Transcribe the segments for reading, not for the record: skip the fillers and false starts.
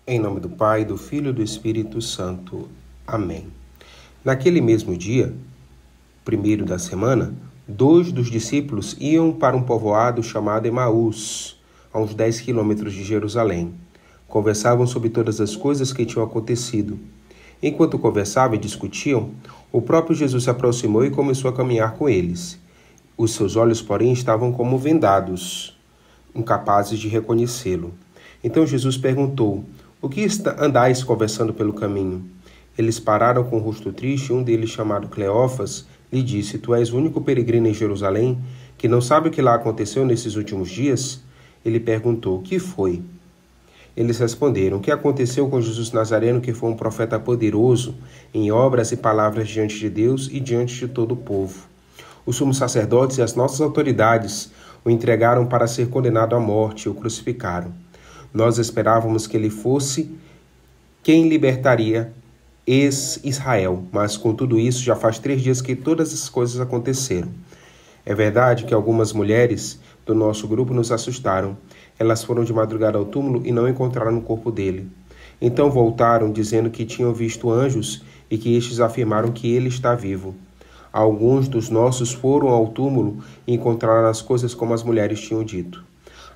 Em nome do Pai, do Filho e do Espírito Santo. Amém. Naquele mesmo dia, primeiro da semana, 2 dos discípulos iam para um povoado chamado Emaús, a uns 10 quilômetros de Jerusalém. Conversavam sobre todas as coisas que tinham acontecido. Enquanto conversavam e discutiam, o próprio Jesus se aproximou e começou a caminhar com eles. Os seus olhos, porém, estavam como vendados, incapazes de reconhecê-lo. Então Jesus perguntou: "O que andais conversando pelo caminho?" Eles pararam com o rosto triste e um deles, chamado Cleófas, lhe disse: "Tu és o único peregrino em Jerusalém que não sabe o que lá aconteceu nesses últimos dias?" Ele perguntou: "O que foi?" Eles responderam: "O que aconteceu com Jesus Nazareno, que foi um profeta poderoso em obras e palavras diante de Deus e diante de todo o povo. Os sumos sacerdotes e as nossas autoridades o entregaram para ser condenado à morte e o crucificaram. Nós esperávamos que ele fosse quem libertaria Israel, mas com tudo isso já faz 3 dias que todas as coisas aconteceram. É verdade que algumas mulheres do nosso grupo nos assustaram. Elas foram de madrugada ao túmulo e não encontraram o corpo dele. Então voltaram dizendo que tinham visto anjos e que estes afirmaram que ele está vivo. Alguns dos nossos foram ao túmulo e encontraram as coisas como as mulheres tinham dito.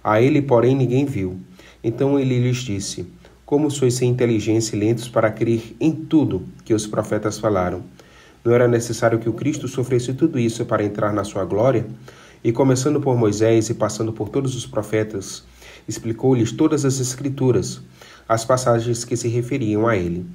A ele, porém, ninguém viu. Então ele lhes disse: Como sois sem inteligência e lentos para crer em tudo que os profetas falaram? Não era necessário que o Cristo sofresse tudo isso para entrar na sua glória? E começando por Moisés e passando por todos os profetas, explicou-lhes todas as Escrituras, as passagens que se referiam a ele.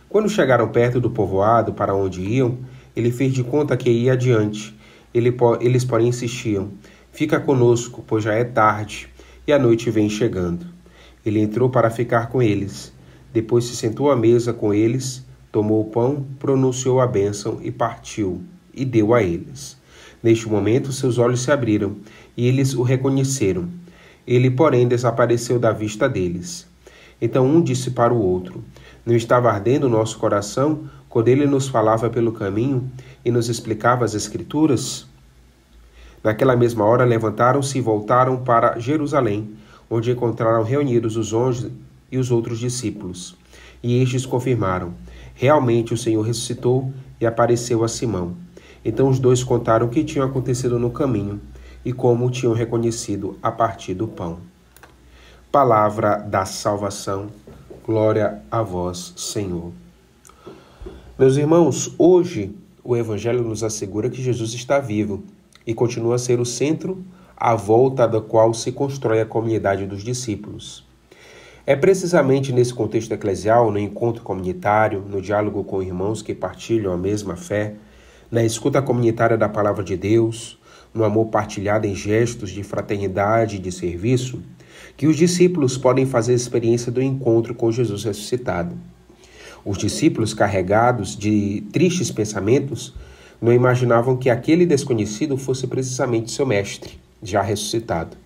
Quando chegaram perto do povoado para onde iam, ele fez de conta que ia adiante. Eles, porém, insistiam: Fica conosco, pois já é tarde, e a noite vem chegando. Ele entrou para ficar com eles. Depois se sentou à mesa com eles, tomou o pão, pronunciou a bênção e partiu, e deu a eles. Neste momento, seus olhos se abriram, e eles o reconheceram. Ele, porém, desapareceu da vista deles. Então um disse para o outro: Não estava ardendo o nosso coração quando ele nos falava pelo caminho e nos explicava as Escrituras? Naquela mesma hora levantaram-se e voltaram para Jerusalém, onde encontraram reunidos os 11 e os outros discípulos. E estes confirmaram: Realmente o Senhor ressuscitou e apareceu a Simão. Então os dois contaram o que tinha acontecido no caminho e como o tinham reconhecido a partir do pão. Palavra da salvação. Glória a vós, Senhor. Meus irmãos, hoje o Evangelho nos assegura que Jesus está vivo e continua a ser o centro à volta do qual se constrói a comunidade dos discípulos. É precisamente nesse contexto eclesial, no encontro comunitário, no diálogo com irmãos que partilham a mesma fé, na escuta comunitária da palavra de Deus, no amor partilhado em gestos de fraternidade e de serviço, que os discípulos podem fazer a experiência do encontro com Jesus ressuscitado. Os discípulos, carregados de tristes pensamentos, não imaginavam que aquele desconhecido fosse precisamente seu mestre, já ressuscitado,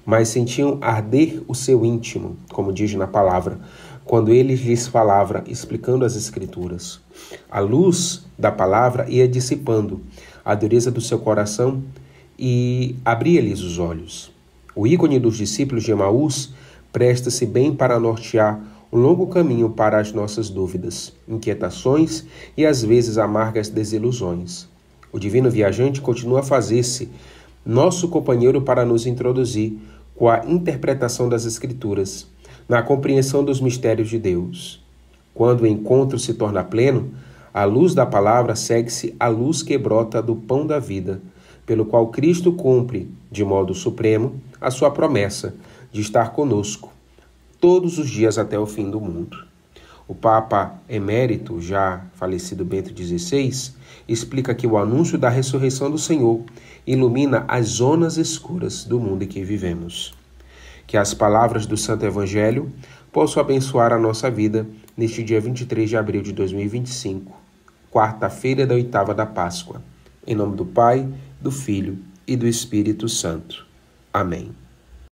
mas sentiam arder o seu íntimo, como diz na palavra, quando ele lhes falava, explicando as Escrituras. A luz da palavra ia dissipando a dureza do seu coração e abria-lhes os olhos. O ícone dos discípulos de Emaús presta-se bem para nortear um longo caminho para as nossas dúvidas, inquietações e às vezes amargas desilusões. O divino viajante continua a fazer-se nosso companheiro para nos introduzir com a interpretação das Escrituras, na compreensão dos mistérios de Deus. Quando o encontro se torna pleno, a luz da palavra segue-se à luz que brota do pão da vida, pelo qual Cristo cumpre, de modo supremo, a sua promessa de estar conosco todos os dias até o fim do mundo. O Papa Emérito, já falecido Bento XVI, explica que o anúncio da ressurreição do Senhor ilumina as zonas escuras do mundo em que vivemos. Que as palavras do Santo Evangelho possam abençoar a nossa vida neste dia 23 de abril de 2025, quarta-feira da 8ª da Páscoa. Em nome do Pai, do Filho e do Espírito Santo. Amém.